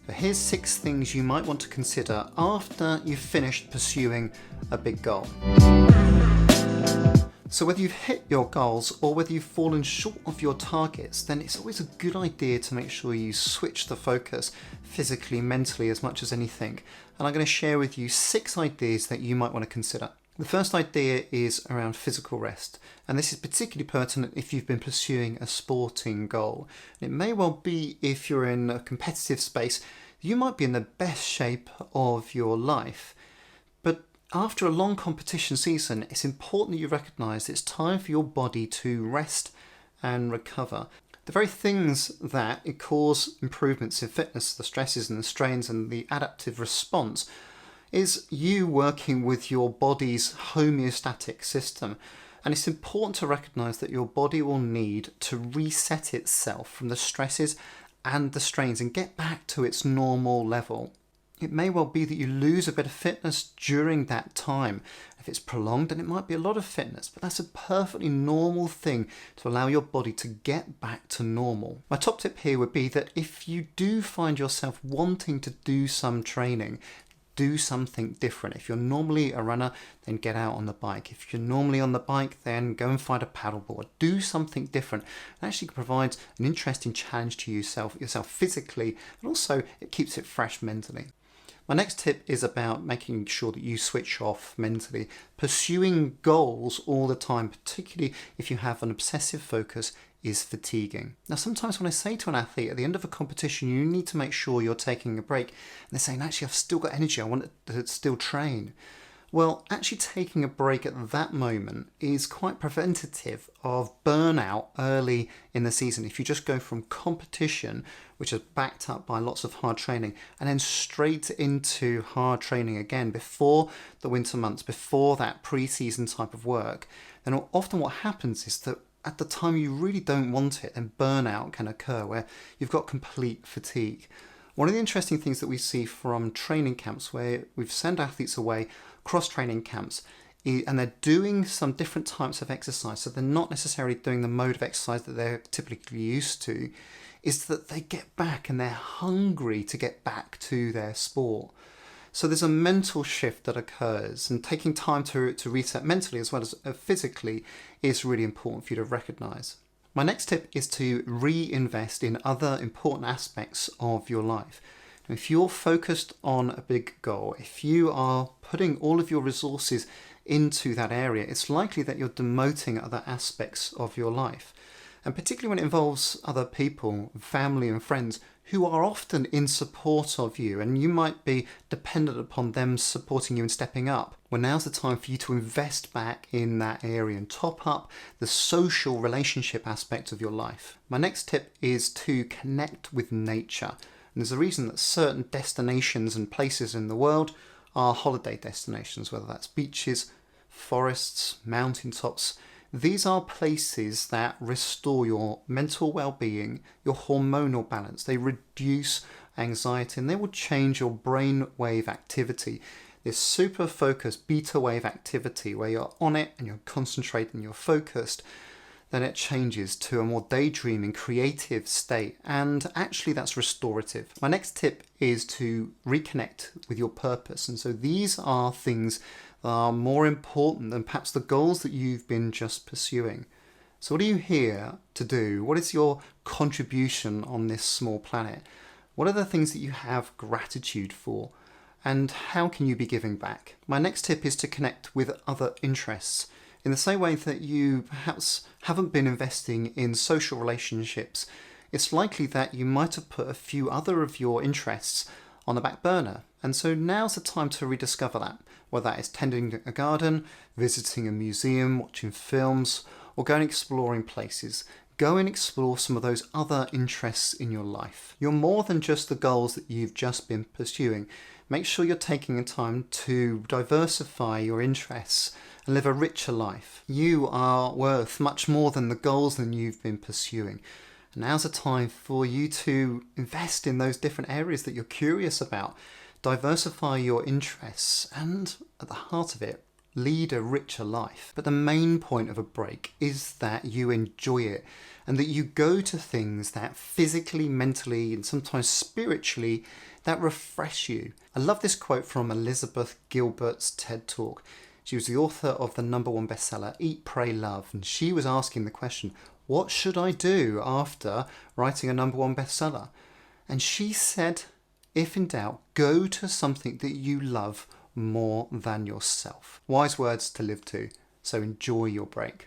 But here's 6 things you might want to consider after you've finished pursuing a big goal. So whether you've hit your goals or whether you've fallen short of your targets, then it's always a good idea to make sure you switch the focus physically, mentally, as much as anything. And I'm going to share with you 6 ideas that you might want to consider. The first idea is around physical rest, and this is particularly pertinent if you've been pursuing a sporting goal. It may well be if you're in a competitive space, you might be in the best shape of your life. But after a long competition season, it's important that you recognise it's time for your body to rest and recover. The very things that cause improvements in fitness, the stresses and the strains and the adaptive response, is you working with your body's homeostatic system. And it's important to recognise that your body will need to reset itself from the stresses and the strains and get back to its normal level. It may well be that you lose a bit of fitness during that time. If it's prolonged, then it might be a lot of fitness, but that's a perfectly normal thing to allow your body to get back to normal. My top tip here would be that if you do find yourself wanting to do some training, do something different. If you're normally a runner, then get out on the bike. If you're normally on the bike, then go and find a paddleboard. Do something different. It actually provides an interesting challenge to yourself physically, and also it keeps it fresh mentally. My next tip is about making sure that you switch off mentally. Pursuing goals all the time, particularly if you have an obsessive focus, is fatiguing. Now, sometimes when I say to an athlete at the end of a competition, you need to make sure you're taking a break, and they're saying, actually, I've still got energy, I want to still train. Well, actually taking a break at that moment is quite preventative of burnout early in the season. If you just go from competition, which is backed up by lots of hard training, and then straight into hard training again before the winter months, before that pre-season type of work, then often what happens is that at the time you really don't want it, then burnout can occur where you've got complete fatigue. One of the interesting things that we see from training camps where we've sent athletes away, cross-training camps, and they're doing some different types of exercise, so they're not necessarily doing the mode of exercise that they're typically used to, is that they get back and they're hungry to get back to their sport. So there's a mental shift that occurs, and taking time to reset mentally as well as physically is really important for you to recognise. My next tip is to reinvest in other important aspects of your life. If you're focused on a big goal, if you are putting all of your resources into that area, it's likely that you're demoting other aspects of your life. And particularly when it involves other people, family and friends, who are often in support of you, and you might be dependent upon them supporting you and stepping up. Well, now's the time for you to invest back in that area and top up the social relationship aspect of your life. My next tip is to connect with nature. And there's a reason that certain destinations and places in the world are holiday destinations, whether that's beaches, forests, mountaintops. These are places that restore your mental well-being, your hormonal balance. They reduce anxiety and they will change your brain wave activity. This super focused beta wave activity where you're on it and you're concentrating, you're focused, then it changes to a more daydreaming, creative state, and actually that's restorative. My next tip is to reconnect with your purpose, and so these are things that are more important than perhaps the goals that you've been just pursuing. So what are you here to do? What is your contribution on this small planet? What are the things that you have gratitude for? And how can you be giving back? My next tip is to connect with other interests. In the same way that you perhaps haven't been investing in social relationships, it's likely that you might have put a few other of your interests on the back burner. And so now's the time to rediscover that, whether that is tending a garden, visiting a museum, watching films, or going exploring places. Go and explore some of those other interests in your life. You're more than just the goals that you've just been pursuing. Make sure you're taking the time to diversify your interests and live a richer life. You are worth much more than the goals that you've been pursuing. And now's the time for you to invest in those different areas that you're curious about. Diversify your interests and, at the heart of it, lead a richer life. But the main point of a break is that you enjoy it and that you go to things that physically, mentally, and sometimes spiritually that refresh you. I love this quote from Elizabeth Gilbert's TED Talk. She was the author of the #1 bestseller, Eat, Pray, Love, and she was asking the question, what should I do after writing a #1 bestseller? And she said, if in doubt, go to something that you love more than yourself. Wise words to live to, so enjoy your break.